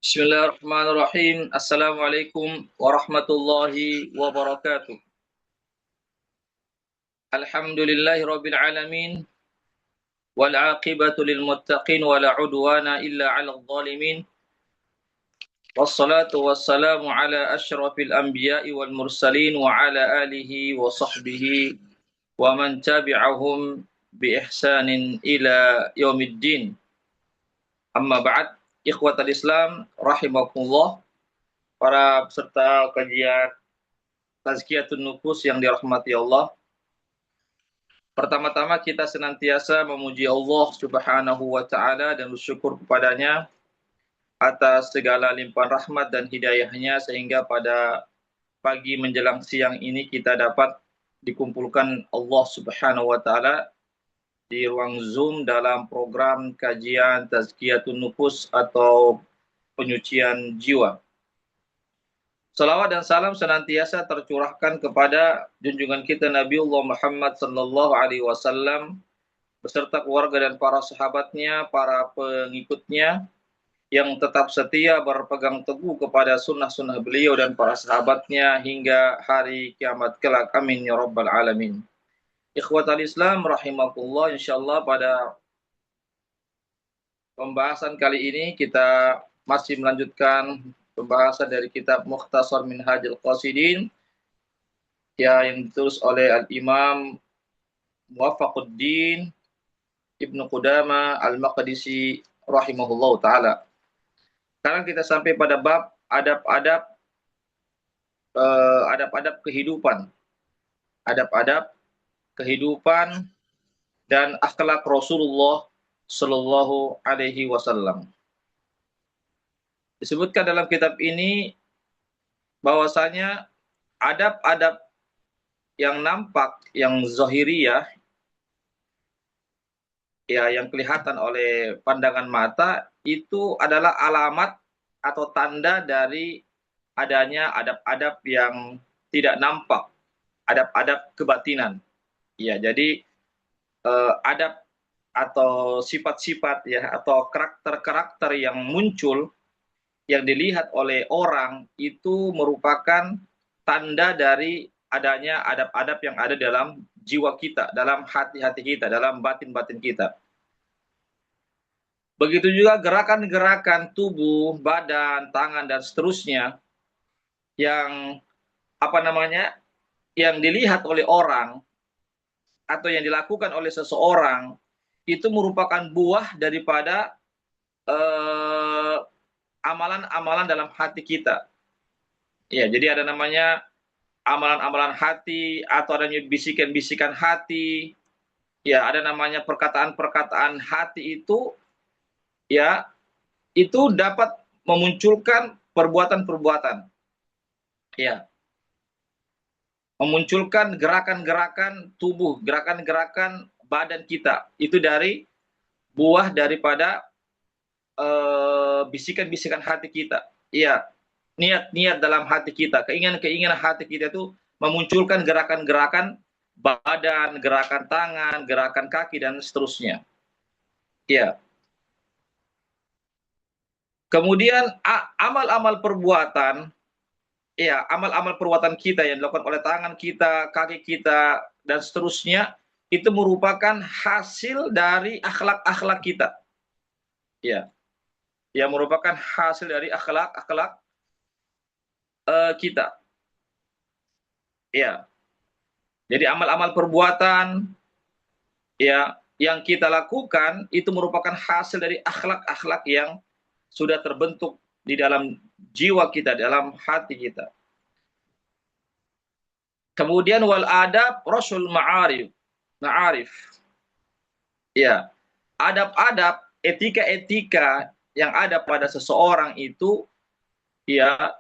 Bismillahirrahmanirrahim. Assalamualaikum warahmatullahi wabarakatuh. Alhamdulillahi rabbil alamin. Wal aqibatu lil muttaqin wa la udwana illa 'alal zalimin. Wassalatu wassalamu ala asyrafil anbiya'i wal mursalin wa ala alihi wa sahbihi wa man tabi'ahum bi ihsanin ila yaumiddin. Amma ba'd. Ikhwatal Islam rahimakumullah. Para peserta kajian Tazkiyatun Nufus yang dirahmati Allah. Pertama-tama kita senantiasa memuji Allah Subhanahu wa taala dan bersyukur kepadanya atas segala limpahan rahmat dan hidayahnya sehingga pada pagi menjelang siang ini kita dapat dikumpulkan Allah Subhanahu wa taala di ruang Zoom dalam program kajian Tazkiyatun Nufus atau penyucian jiwa. Salawat dan salam senantiasa tercurahkan kepada junjungan kita Nabiullah Muhammad sallallahu alaihi wasallam beserta keluarga dan para sahabatnya, para pengikutnya yang tetap setia berpegang teguh kepada sunnah-sunnah beliau dan para sahabatnya hingga hari kiamat kelak. Amin ya rabbal alamin. Ikhwatal Islam rahimakumullah, insyaallah pada pembahasan kali ini kita masih melanjutkan pembahasan dari kitab Mukhtasar Minhajul Qasidin yang ditulis oleh Al-Imam Muwaffaquddin Ibnu Qudamah Al-Maqdisi rahimahullah ta'ala. Sekarang kita sampai pada bab adab-adab kehidupan. Adab-adab kehidupan dan akhlak Rasulullah sallallahu alaihi wasallam. Disebutkan dalam kitab ini bahwasanya adab-adab yang nampak, yang zahiriyah, ya yang kelihatan oleh pandangan mata, itu adalah alamat atau tanda dari adanya adab-adab yang tidak nampak, adab-adab kebatinan. Ya, jadi adab atau sifat-sifat ya atau karakter-karakter yang muncul yang dilihat oleh orang itu merupakan tanda dari adanya adab-adab yang ada dalam jiwa kita, dalam hati-hati kita, dalam batin-batin kita. Begitu juga gerakan-gerakan tubuh, badan, tangan dan seterusnya yang yang dilihat oleh orang atau yang dilakukan oleh seseorang itu merupakan buah daripada amalan-amalan dalam hati kita. Ya, jadi ada namanya amalan-amalan hati atau adanya bisikan-bisikan hati. Ya, ada namanya perkataan-perkataan hati itu ya, itu dapat memunculkan perbuatan-perbuatan. Ya. Memunculkan gerakan-gerakan tubuh, gerakan-gerakan badan kita. Itu dari buah daripada bisikan-bisikan hati kita. Iya, niat-niat dalam hati kita, keinginan-keinginan hati kita itu memunculkan gerakan-gerakan badan, gerakan tangan, gerakan kaki dan seterusnya. Iya. Kemudian amal-amal perbuatan, ya, amal-amal perbuatan kita yang dilakukan oleh tangan kita, kaki kita dan seterusnya itu merupakan hasil dari akhlak-akhlak kita. Ya. Yang merupakan hasil dari akhlak-akhlak kita. Ya. Jadi amal-amal perbuatan ya yang kita lakukan itu merupakan hasil dari akhlak-akhlak yang sudah terbentuk di dalam jiwa kita, dalam hati kita. Kemudian wal adab rasul ma'arif. Ya. Adab-adab, etika-etika yang ada pada seseorang itu ya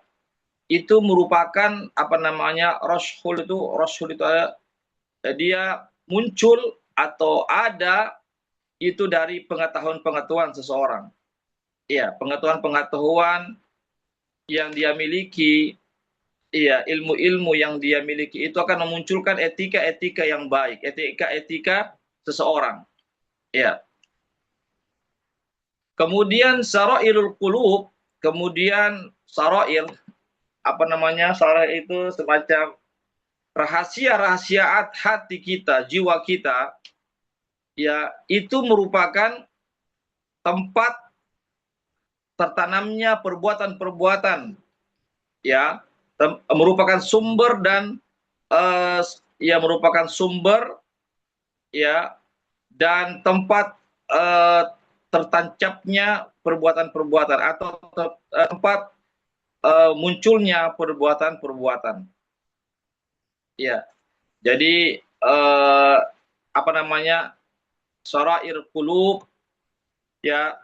itu merupakan rasul itu dia muncul atau ada itu dari pengetahuan-pengetahuan seseorang. Ya, pengetahuan-pengetahuan yang dia miliki, ya, ilmu-ilmu yang dia miliki itu akan memunculkan etika-etika yang baik, etika-etika seseorang. Ya. Kemudian sarairul qulub, kemudian sarair, sarair itu semacam rahasia-rahasia hati kita, jiwa kita, ya, itu merupakan tempat tertanamnya perbuatan-perbuatan, ya, merupakan sumber dan merupakan sumber, ya, dan tempat tertancapnya perbuatan-perbuatan atau tempat munculnya perbuatan-perbuatan. Ya, jadi sarair qulub, ya,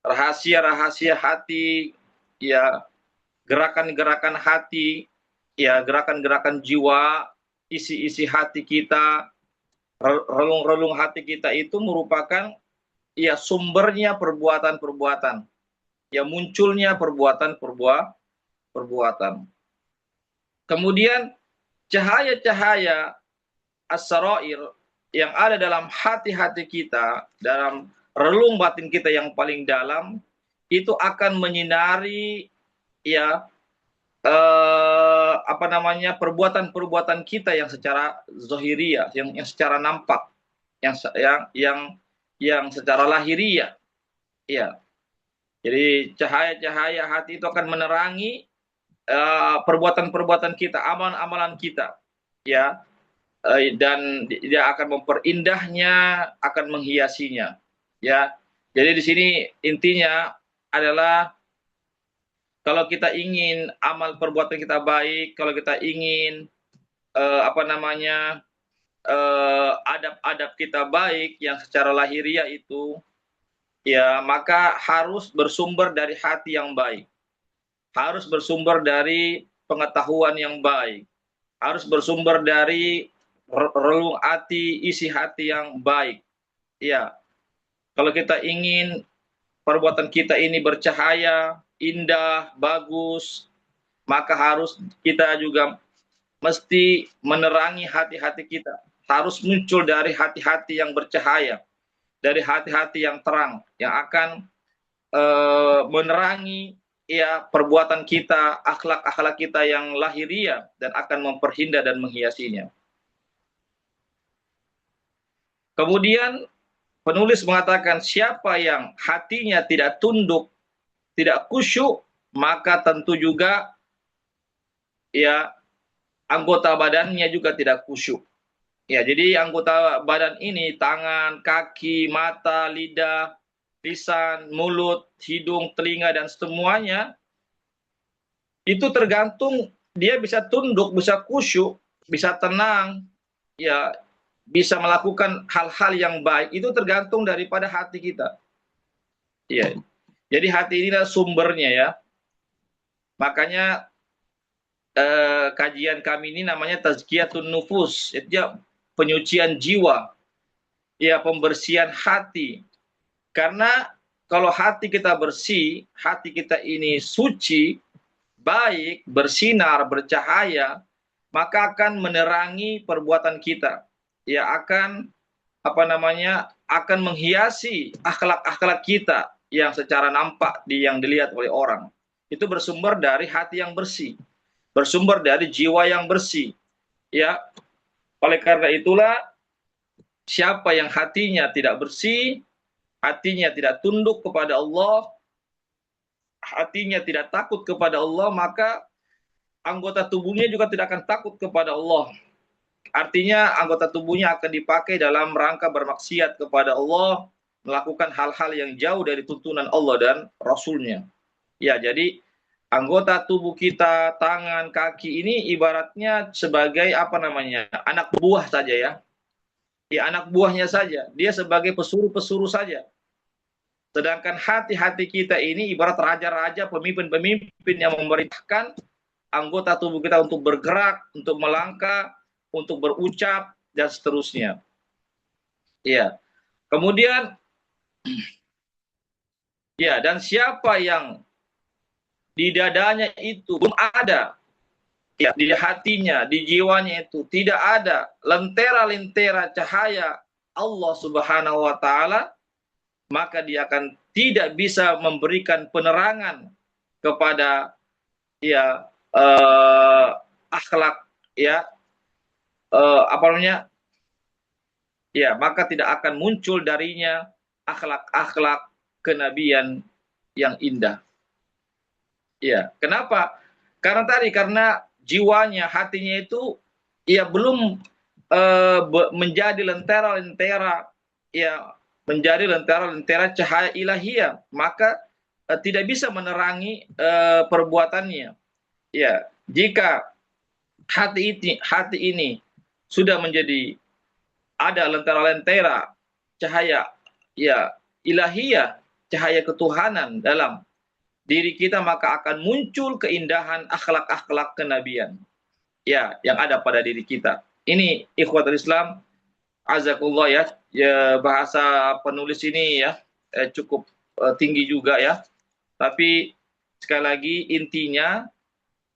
rahasia-rahasia hati, ya, gerakan-gerakan hati, ya, gerakan-gerakan jiwa, isi-isi hati kita, relung-relung hati kita itu merupakan, ya, sumbernya perbuatan-perbuatan, ya, munculnya perbuatan. Kemudian cahaya-cahaya as-sarair yang ada dalam hati-hati kita, dalam relung batin kita yang paling dalam, itu akan menyinari, ya, perbuatan-perbuatan kita yang secara zahiriyah, yang secara nampak, yang secara lahiriah, ya. Jadi cahaya-cahaya hati itu akan menerangi perbuatan-perbuatan kita, amalan-amalan kita, ya, dan dia akan memperindahnya, akan menghiasinya, ya. Jadi di sini intinya adalah kalau kita ingin amal perbuatan kita baik, kalau kita ingin adab-adab kita baik yang secara lahiriah itu, ya, maka harus bersumber dari hati yang baik. Harus bersumber dari pengetahuan yang baik, harus bersumber dari relung hati, isi hati yang baik. Ya, kalau kita ingin perbuatan kita ini bercahaya, indah, bagus, maka harus kita juga mesti menerangi hati-hati kita. Harus muncul dari hati-hati yang bercahaya, dari hati-hati yang terang, yang akan menerangi, ya, perbuatan kita, akhlak-akhlak kita yang lahiriah, dan akan memperindah dan menghiasinya. Kemudian penulis mengatakan siapa yang hatinya tidak tunduk, tidak khusyuk, maka tentu juga, ya, anggota badannya juga tidak khusyuk. Ya, jadi anggota badan ini, tangan, kaki, mata, lidah, lisan, mulut, hidung, telinga, dan semuanya itu tergantung dia bisa tunduk, bisa khusyuk, bisa tenang, ya, bisa melakukan hal-hal yang baik, itu tergantung daripada hati kita. Ya. Jadi hati inilah sumbernya, ya. Makanya kajian kami ini namanya tazkiyatun nufus, itu penyucian jiwa, ya, pembersihan hati. Karena kalau hati kita bersih, hati kita ini suci, baik, bersinar, bercahaya, maka akan menerangi perbuatan kita. Ya, akan akan menghiasi akhlak-akhlak kita yang secara nampak yang dilihat oleh orang. Itu bersumber dari hati yang bersih, bersumber dari jiwa yang bersih. Ya, oleh karena itulah siapa yang hatinya tidak bersih, hatinya tidak tunduk kepada Allah, hatinya tidak takut kepada Allah, maka anggota tubuhnya juga tidak akan takut kepada Allah. Artinya anggota tubuhnya akan dipakai dalam rangka bermaksiat kepada Allah, melakukan hal-hal yang jauh dari tuntunan Allah dan Rasulnya. Ya, jadi anggota tubuh kita, tangan, kaki ini ibaratnya sebagai anak buah saja, ya. Ya, anak buahnya saja. Dia sebagai pesuruh-pesuruh saja. Sedangkan hati-hati kita ini ibarat raja-raja, pemimpin-pemimpin yang memerintahkan anggota tubuh kita untuk bergerak, untuk melangkah, untuk berucap, dan seterusnya. Ya. Kemudian, ya, dan siapa yang di dadanya itu belum ada, ya, di hatinya, di jiwanya itu tidak ada lentera-lentera cahaya Allah Subhanahu wa taala, maka dia akan tidak bisa memberikan penerangan kepada ya akhlak ya apa namanya ya, maka tidak akan muncul darinya akhlak-akhlak kenabian yang indah. Ya, kenapa? Karena jiwanya, hatinya itu ya belum menjadi lentera-lentera ya, menjadi lentera-lentera cahaya ilahiyah, maka tidak bisa menerangi perbuatannya. Ya, jika hati ini sudah menjadi ada lentera-lentera cahaya ya ilahiyah, cahaya ketuhanan dalam diri kita, maka akan muncul keindahan akhlak-akhlak kenabian ya yang ada pada diri kita. Ini ikhwatul Islam azakullah ya, ya bahasa penulis ini ya cukup tinggi juga ya. Tapi sekali lagi intinya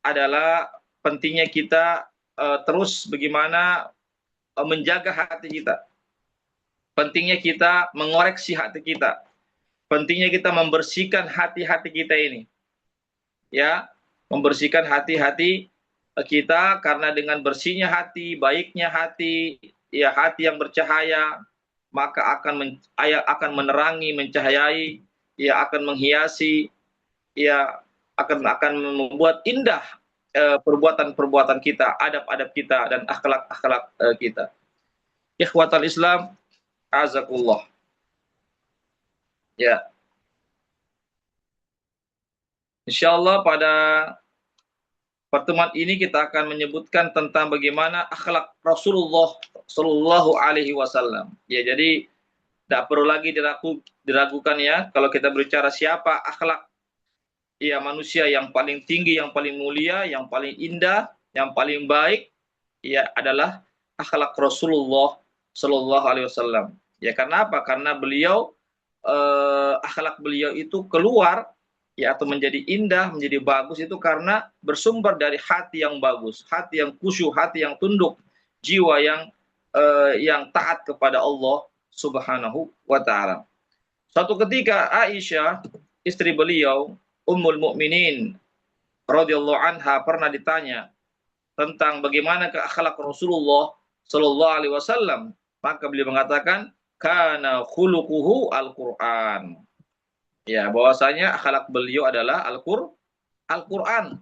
adalah pentingnya kita terus bagaimana menjaga hati kita. Pentingnya kita mengoreksi hati kita. Pentingnya kita membersihkan hati-hati kita ini. Ya, membersihkan hati-hati kita, karena dengan bersihnya hati, baiknya hati, ya hati yang bercahaya, maka akan menerangi, mencahayai, ya akan menghiasi, ya akan membuat indah perbuatan-perbuatan kita, adab-adab kita dan akhlak-akhlak kita. Ikhwatal Islam, azakullah. Ya. Insyaallah pada pertemuan ini kita akan menyebutkan tentang bagaimana akhlak Rasulullah Shallallahu Alaihi Wasallam. Ya, jadi tidak perlu lagi diragukan ya, kalau kita berbicara siapa akhlak ya manusia yang paling tinggi, yang paling mulia, yang paling indah, yang paling baik, ya adalah akhlak Rasulullah Shallallahu Alaihi Wasallam. Ya, karena apa? Karena beliau akhlak beliau itu keluar ya atau menjadi indah, menjadi bagus itu karena bersumber dari hati yang bagus, hati yang khusyuk, hati yang tunduk, jiwa yang taat kepada Allah Subhanahu wa taala. Suatu ketika Aisyah, istri beliau, Ummul Mukminin radhiyallahu anha, pernah ditanya tentang bagaimana akhlak Rasulullah sallallahu alaihi wasallam, maka beliau mengatakan kana khuluquhu al-Qur'an. Ya, bahwasanya akhlak beliau adalah Al-Qur'an.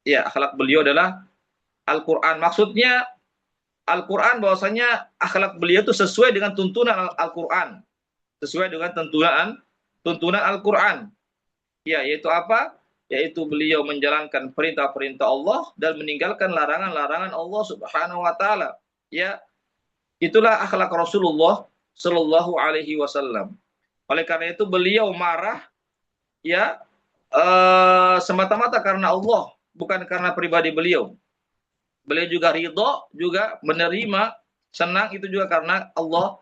Ya, akhlak beliau adalah Al-Qur'an. Maksudnya Al-Qur'an bahwasanya akhlak beliau itu sesuai dengan tuntunan Al-Qur'an. Sesuai dengan tuntunan Al-Qur'an. Ya, yaitu apa? Yaitu beliau menjalankan perintah-perintah Allah dan meninggalkan larangan-larangan Allah Subhanahu wa taala. Ya, itulah akhlak Rasulullah Shallallahu Alaihi Wasallam. Oleh karena itu beliau marah ya semata-mata karena Allah, bukan karena pribadi beliau. Beliau juga ridho, juga menerima, senang itu juga karena Allah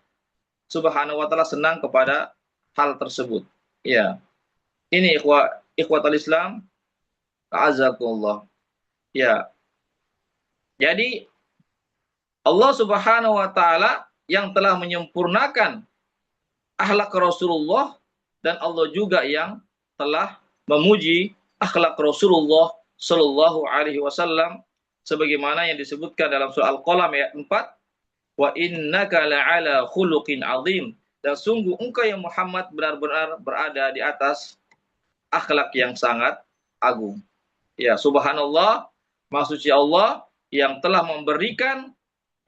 Subhanahu wa taala senang kepada hal tersebut. Ya. Ini ikhwatul Islam, a'azakumullah. Ya. Jadi Allah Subhanahu wa taala yang telah menyempurnakan akhlak Rasulullah, dan Allah juga yang telah memuji akhlak Rasulullah Shallallahu Alaihi Wasallam sebagaimana yang disebutkan dalam surah Al-Qalam ayat 4, wa innaka la'ala khuluqin azim, dan sungguh engkau yang Muhammad benar-benar berada di atas akhlak yang sangat agung. Ya, subhanallah, maksudnya Allah yang telah memberikan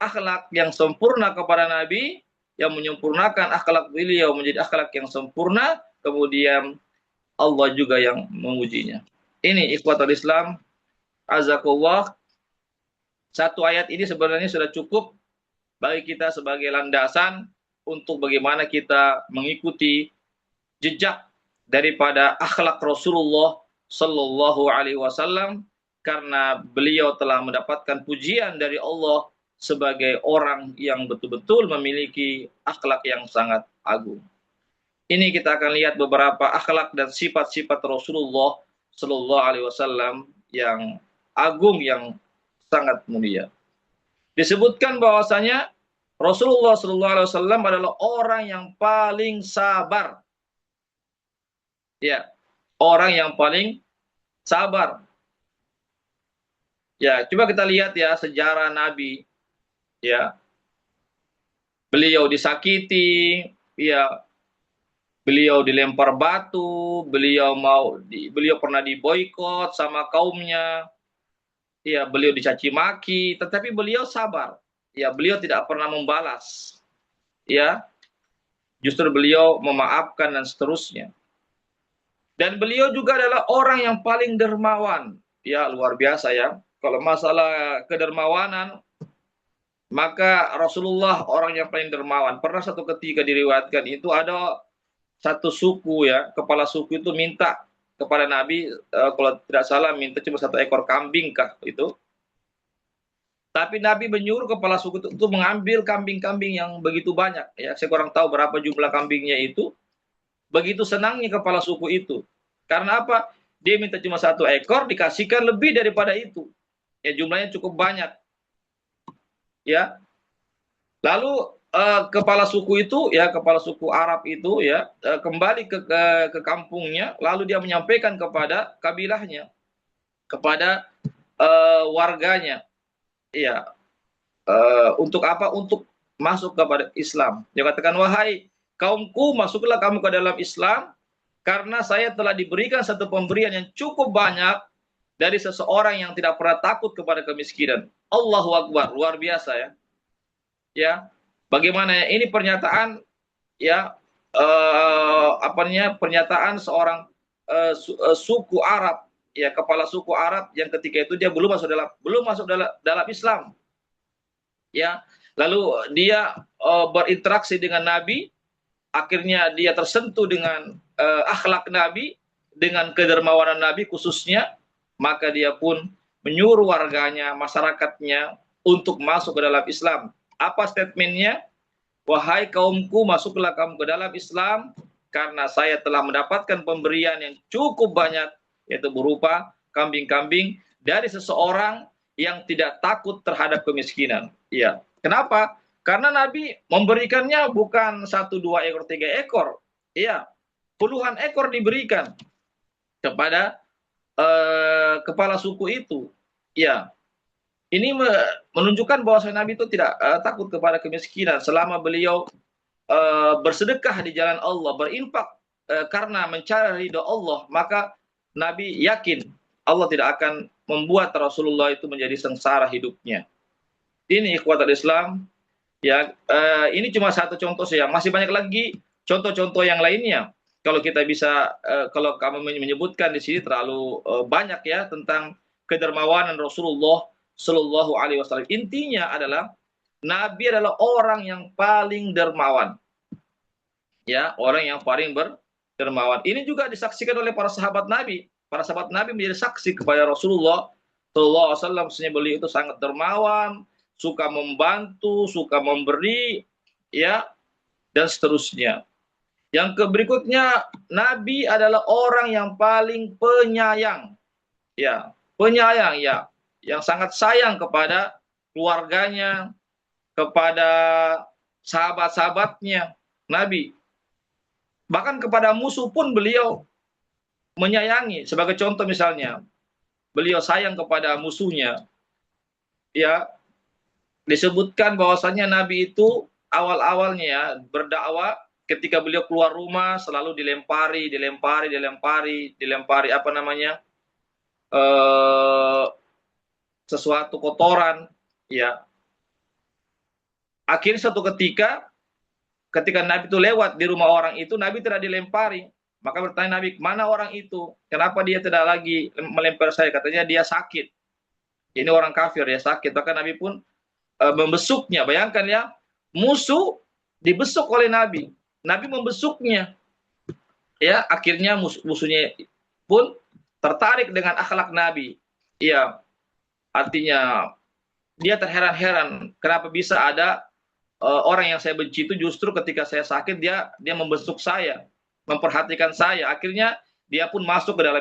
akhlak yang sempurna kepada Nabi, yang menyempurnakan akhlak beliau menjadi akhlak yang sempurna, kemudian Allah juga yang memujinya. Ini ikhwatul Islam, azakullah. Satu ayat ini sebenarnya sudah cukup bagi kita sebagai landasan untuk bagaimana kita mengikuti jejak daripada akhlak Rasulullah Sallallahu Alaihi Wasallam, karena beliau telah mendapatkan pujian dari Allah sebagai orang yang betul-betul memiliki akhlak yang sangat agung. Ini kita akan lihat beberapa akhlak dan sifat-sifat Rasulullah Sallallahu Alaihi Wasallam yang agung, yang sangat mulia. Disebutkan bahwasanya Rasulullah Sallallahu Alaihi Wasallam adalah orang yang paling sabar Ya, orang yang paling sabar. Ya, coba kita lihat ya sejarah Nabi. Ya, beliau disakiti, ya, beliau dilempar batu, beliau pernah diboikot sama kaumnya, ya, beliau dicaci maki, tetapi beliau sabar. Ya, beliau tidak pernah membalas. Ya, justru beliau memaafkan dan seterusnya. Dan beliau juga adalah orang yang paling dermawan. Ya, luar biasa ya. Kalau masalah kedermawanan, maka Rasulullah orang yang paling dermawan. Pernah satu ketika diriwayatkan itu ada satu suku ya, kepala suku itu minta kepada Nabi, kalau tidak salah minta cuma satu ekor kambing kah itu. Tapi Nabi menyuruh kepala suku itu untuk mengambil kambing-kambing yang begitu banyak. Ya, saya kurang tahu berapa jumlah kambingnya itu. Begitu senangnya kepala suku itu. Karena apa? Dia minta cuma satu ekor, dikasihkan lebih daripada itu. Ya, jumlahnya cukup banyak. Ya, lalu kepala suku itu, ya, kepala suku Arab itu, ya, kembali ke kampungnya, lalu dia menyampaikan kepada kabilahnya, kepada warganya, ya, untuk apa? Untuk masuk kepada Islam. Dia katakan, wahai kaumku, masuklah kamu ke dalam Islam, karena saya telah diberikan satu pemberian yang cukup banyak dari seseorang yang tidak pernah takut kepada kemiskinan. Allahu Akbar, luar biasa ya. Ya, bagaimana ya? Ini pernyataan, ya, pernyataan seorang suku Arab, ya, kepala suku Arab yang ketika itu dia belum masuk dalam Islam. Ya, lalu dia berinteraksi dengan Nabi, akhirnya dia tersentuh dengan akhlak Nabi, dengan kedermawanan Nabi khususnya, maka dia pun menyuruh warganya, masyarakatnya untuk masuk ke dalam Islam. Apa statementnya? Wahai kaumku, masuklah kamu ke dalam Islam, karena saya telah mendapatkan pemberian yang cukup banyak, yaitu berupa kambing-kambing dari seseorang yang tidak takut terhadap kemiskinan. Iya. Kenapa? Karena Nabi memberikannya bukan 1, 2 ekor, 3 ekor. Iya. Puluhan ekor diberikan kepada kepala suku itu. Iya. Ini menunjukkan bahwa Nabi itu tidak takut kepada kemiskinan selama beliau bersedekah di jalan Allah, berinfak karena mencari ridho Allah, maka Nabi yakin Allah tidak akan membuat Rasulullah itu menjadi sengsara hidupnya. Ini ikhwatul Islam, ya, ini cuma satu contoh saja, masih banyak lagi contoh-contoh yang lainnya. Kalau kita bisa, kalau kami menyebutkan di sini terlalu banyak ya tentang kedermawanan Rasulullah Shallallahu Alaihi Wasallam. Intinya adalah Nabi adalah orang yang paling dermawan, ya, orang yang paling berdermawan. Ini juga disaksikan oleh para sahabat Nabi. Para sahabat Nabi menjadi saksi kepada Rasulullah Shallallahu Alaihi Wasallam. Maksudnya beliau itu sangat dermawan, suka membantu, suka memberi, ya, dan seterusnya. Yang berikutnya, Nabi adalah orang yang paling penyayang, ya, penyayang, ya, yang sangat sayang kepada keluarganya, kepada sahabat-sahabatnya. Nabi bahkan kepada musuh pun beliau menyayangi. Sebagai contoh misalnya, beliau sayang kepada musuhnya. Ya, disebutkan bahwasanya Nabi itu awal-awalnya ya berdakwah, ketika beliau keluar rumah selalu dilempari apa namanya, sesuatu kotoran, ya. Akhirnya suatu ketika Nabi itu lewat di rumah orang itu, Nabi tidak dilempari. Maka bertanya Nabi, mana orang itu? Kenapa dia tidak lagi melempar saya? Katanya dia sakit. Ini orang kafir, dia sakit. Maka Nabi pun membesuknya. Bayangkan ya, musuh dibesuk oleh Nabi. Nabi membesuknya. Ya, akhirnya musuhnya pun tertarik dengan akhlak Nabi. Iya, artinya dia terheran-heran kenapa bisa ada orang yang saya benci itu justru ketika saya sakit dia membesuk saya, memperhatikan saya. Akhirnya dia pun masuk ke dalam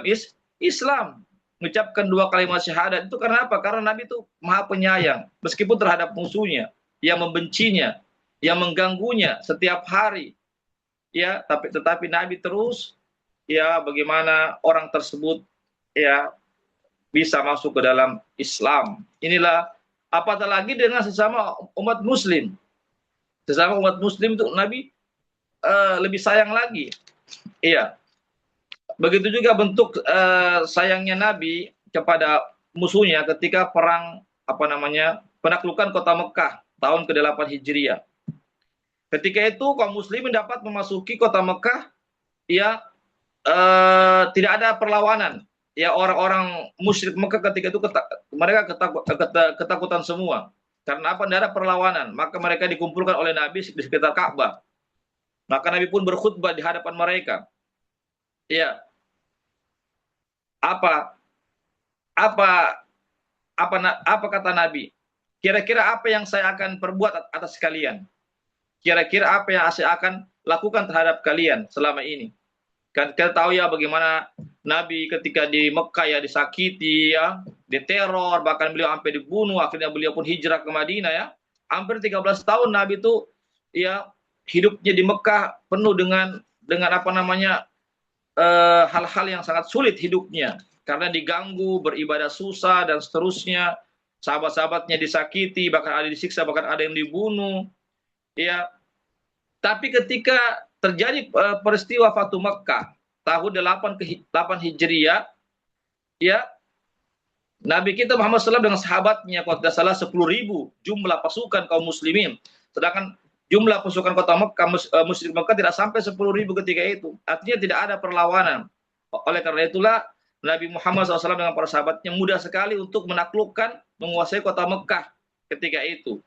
Islam, mengucapkan 2 kalimat syahadat. Itu karena apa? Karena Nabi itu maha penyayang, meskipun terhadap musuhnya yang membencinya, yang mengganggunya setiap hari. Ya, tetapi Nabi terus ya bagaimana orang tersebut ya bisa masuk ke dalam Islam. Inilah apatah lagi dengan sesama umat muslim. Sesama umat muslim itu Nabi lebih sayang lagi. Iya. Begitu juga bentuk sayangnya Nabi kepada musuhnya ketika perang apa namanya penaklukan kota Mekah tahun ke-8 Hijriah. Ketika itu kaum muslimin dapat memasuki kota Mekah ya tidak ada perlawanan. Ya orang-orang musyrik Mekah ketika itu mereka ketakutan semua. Karena apa? Tidak ada perlawanan. Maka mereka dikumpulkan oleh Nabi di sekitar Ka'bah. Maka Nabi pun berkhutbah di hadapan mereka. Ya, apa apa apa kata Nabi? Kira-kira apa yang saya akan perbuat atas kalian? Kira-kira apa yang saya akan lakukan terhadap kalian selama ini? Kan kita tahu ya bagaimana Nabi ketika di Mekah ya disakiti ya, diteror, bahkan beliau sampai dibunuh, akhirnya beliau pun hijrah ke Madinah ya. Hampir 13 tahun Nabi itu ya hidupnya di Mekah penuh dengan apa namanya hal-hal yang sangat sulit hidupnya karena diganggu, beribadah susah dan seterusnya. Sahabat-sahabatnya disakiti, bahkan ada disiksa, bahkan ada yang dibunuh. Ya, tapi ketika terjadi peristiwa Fatu Mekah tahun 8 Hijriah, ya Nabi kita Muhammad SAW dengan sahabatnya kalau tidak salah 10.000 jumlah pasukan kaum muslimin. Sedangkan jumlah pasukan kota Mekah, musyrik Mekah tidak sampai 10.000 ketika itu. Artinya tidak ada perlawanan. Oleh karena itulah Nabi Muhammad SAW dengan para sahabatnya mudah sekali untuk menaklukkan, menguasai kota Mekah ketika itu.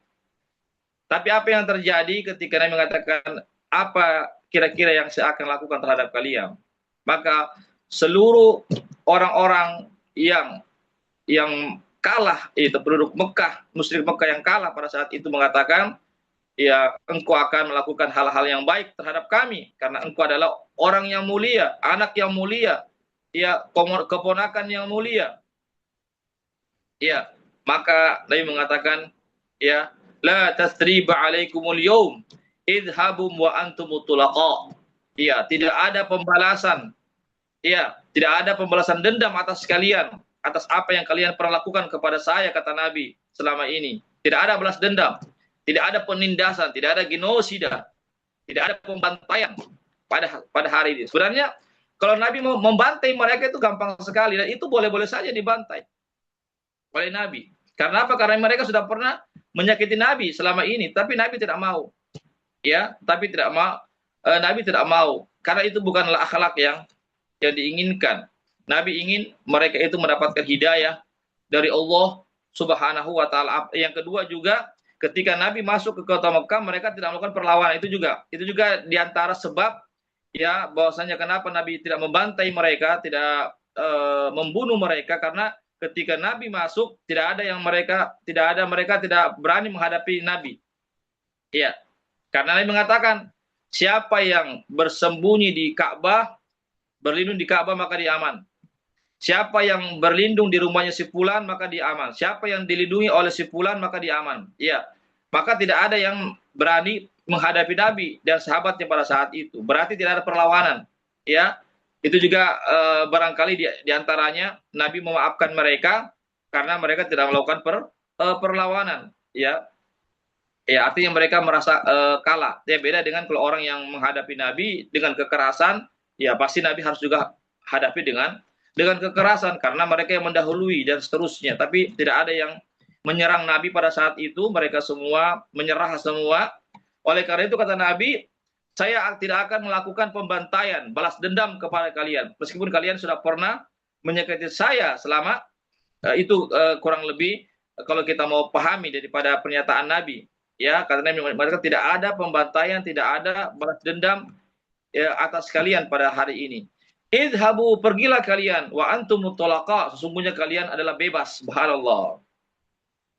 Tapi apa yang terjadi ketika Nabi mengatakan, apa kira-kira yang saya akan lakukan terhadap kalian? Maka seluruh orang-orang yang kalah, itu penduduk Mekah, musyrik Mekah yang kalah pada saat itu mengatakan, ya engkau akan melakukan hal-hal yang baik terhadap kami, karena engkau adalah orang yang mulia, anak yang mulia, ya keponakan yang mulia. Ya, maka Nabi mengatakan, ya la tasriba alaikumul yaum idhabum wa antum tulaqa. Ya, tidak ada pembalasan. Ya, tidak ada pembalasan dendam atas kalian atas apa yang kalian pernah lakukan kepada saya, kata Nabi selama ini. Tidak ada balas dendam, tidak ada penindasan, tidak ada genosida, tidak ada pembantaian pada hari ini. Sebenarnya kalau Nabi mau membantai mereka itu gampang sekali dan itu boleh-boleh saja dibantai oleh Nabi. Karena apa? Karena mereka sudah pernah menyakiti Nabi selama ini, tapi Nabi tidak mau. Ya, tapi tidak mau. Nabi tidak mau karena itu bukanlah akhlak yang diinginkan. Nabi ingin mereka itu mendapatkan hidayah dari Allah Subhanahu wa taala. Yang kedua juga ketika Nabi masuk ke kota Mekah mereka tidak melakukan perlawanan. Itu juga diantara sebab ya bahwasanya kenapa Nabi tidak membantai mereka, tidak membunuh mereka, karena ketika Nabi masuk tidak ada mereka tidak berani menghadapi Nabi. Iya. Karena Nabi mengatakan siapa yang bersembunyi di Ka'bah, berlindung di Ka'bah maka dia aman. Siapa yang berlindung di rumahnya si fulan maka dia aman. Siapa yang dilindungi oleh si fulan maka dia aman. Iya. Maka tidak ada yang berani menghadapi Nabi dan sahabatnya pada saat itu. Berarti tidak ada perlawanan. Ya. Itu juga barangkali diantaranya Nabi memaafkan mereka karena mereka tidak melakukan perlawanan. Ya. Ya, artinya mereka merasa kalah. Ya, beda dengan kalau orang yang menghadapi Nabi dengan kekerasan, ya pasti Nabi harus juga hadapi dengan kekerasan karena mereka yang mendahului dan seterusnya. Tapi tidak ada yang menyerang Nabi pada saat itu, mereka semua menyerah semua. Oleh karena itu kata Nabi, saya tidak akan melakukan pembantaian, balas dendam kepada kalian. Meskipun kalian sudah pernah menyakiti saya selama itu kurang lebih kalau kita mau pahami daripada pernyataan Nabi. Ya, karena mereka tidak ada pembantaian, tidak ada balas dendam ya, atas kalian pada hari ini. Idhabu, pergilah kalian, wa antum mutalaqa, sesungguhnya kalian adalah bebas. Subhanallah.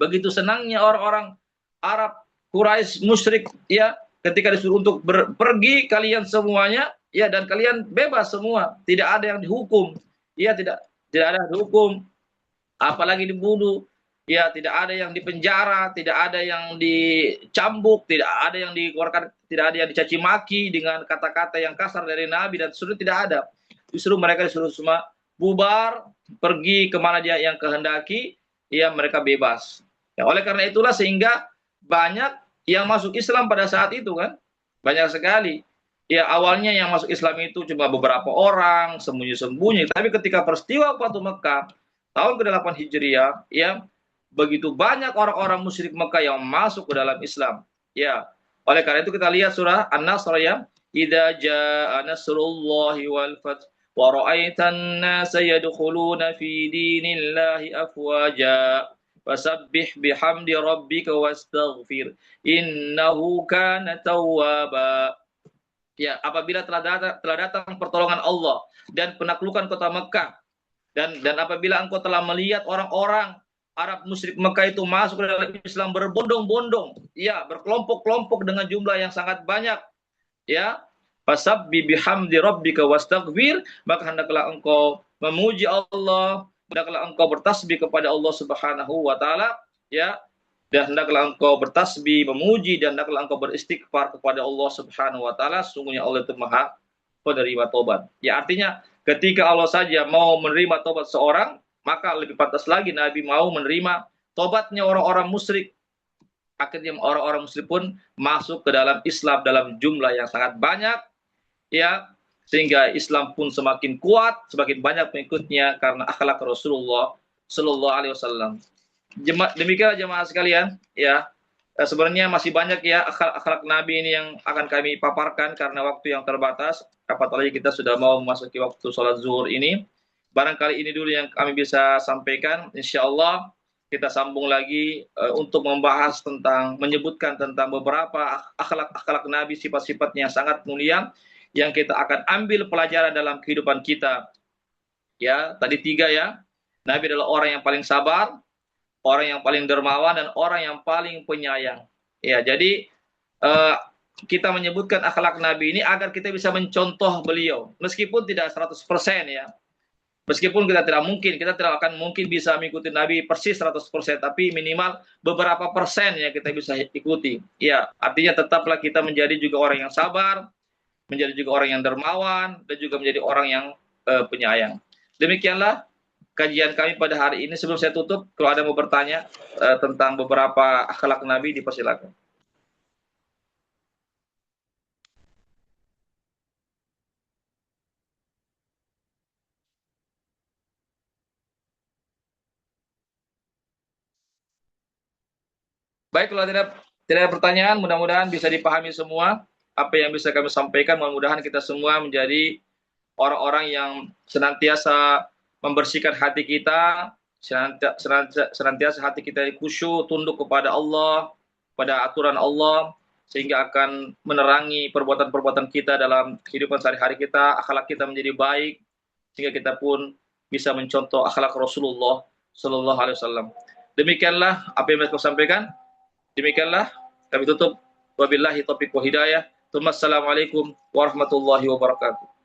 Begitu senangnya orang-orang Arab, Quraisy, musyrik ya, ketika disuruh untuk pergi kalian semuanya, ya dan kalian bebas semua, tidak ada yang dihukum, ya tidak ada dihukum, apalagi dibunuh. Ya, tidak ada yang dipenjara, tidak ada yang dicambuk, tidak ada yang dikeluarkan, tidak ada yang dicaci maki dengan kata-kata yang kasar dari Nabi dan seterusnya, tidak ada. Justru mereka disuruh semua bubar, pergi kemana dia yang kehendaki, ya mereka bebas. Ya, oleh karena itulah sehingga banyak yang masuk Islam pada saat itu kan, banyak sekali. Ya awalnya yang masuk Islam itu cuma beberapa orang, sembunyi-sembunyi. Tapi ketika peristiwa Fatu Mekah tahun ke-8 Hijriah, ya begitu banyak orang-orang musyrik Mekah yang masuk ke dalam Islam. Ya, oleh karena itu kita lihat surah An-Nasr ya, idza jaa nasrullahi wal fath wa ra'aitan nasa yadkhuluna fi dinillahi afwaja fasabbih bihamdi rabbika wastaghfir innahu kana tawwaba. Ya, apabila telah datang pertolongan Allah dan penaklukan kota Mekah, dan apabila engkau telah melihat orang-orang Arab musyrik Mekah itu masuk ke dalam Islam berbondong-bondong, ya, berkelompok-kelompok dengan jumlah yang sangat banyak, ya, fasabbi bihamdi rabbika wastaghfir, maka hendaklah engkau memuji Allah, hendaklah engkau bertasbih kepada Allah Subhanahu wa taala, ya, dan hendaklah engkau bertasbih, memuji, dan hendaklah engkau beristighfar kepada Allah Subhanahu wa taala, sungguhnya Allah itu Maha penerima tobat. Ya, artinya ketika Allah saja mau menerima tobat seorang, maka lebih pantas lagi Nabi mau menerima tobatnya orang-orang musyrik. Akhirnya orang-orang musyrik pun masuk ke dalam Islam dalam jumlah yang sangat banyak, ya, sehingga Islam pun semakin kuat, semakin banyak pengikutnya karena akhlak Rasulullah Shallallahu Alaihi Wasallam. Demikianlah jemaah sekalian, ya. Sebenarnya masih banyak ya akhlak Nabi ini yang akan kami paparkan karena waktu yang terbatas. Apalagi kita sudah mau memasuki waktu sholat zuhur ini. Barangkali ini dulu yang kami bisa sampaikan. Insya Allah kita sambung lagi untuk membahas tentang, menyebutkan tentang beberapa akhlak Nabi, sifat-sifatnya yang sangat mulia yang kita akan ambil pelajaran dalam kehidupan kita. Ya, tadi 3 ya. Nabi adalah orang yang paling sabar, orang yang paling dermawan, dan orang yang paling penyayang. Ya, jadi kita menyebutkan akhlak Nabi ini agar kita bisa mencontoh beliau. Meskipun tidak 100% ya. Meskipun kita tidak akan mungkin bisa mengikuti Nabi persis 100%, tapi minimal beberapa persen ya kita bisa ikuti. Ya, artinya tetaplah kita menjadi juga orang yang sabar, menjadi juga orang yang dermawan, dan juga menjadi orang yang penyayang. Demikianlah kajian kami pada hari ini. Sebelum saya tutup, kalau ada mau bertanya tentang beberapa akhlak Nabi, dipersilakan. Baik, kalau tidak ada pertanyaan, mudah-mudahan bisa dipahami semua apa yang bisa kami sampaikan. Mudah-mudahan kita semua menjadi orang-orang yang senantiasa membersihkan hati kita, senantiasa hati kita khusyuk, tunduk kepada Allah, pada aturan Allah, sehingga akan menerangi perbuatan-perbuatan kita dalam kehidupan sehari-hari kita, akhlak kita menjadi baik, sehingga kita pun bisa mencontoh akhlak Rasulullah Sallallahu Alaihi Wasallam. Demikianlah apa yang saya sampaikan. Demikianlah kami tutup. Wabillahi taufiq wa hidayah. Assalamualaikum warahmatullahi wabarakatuh.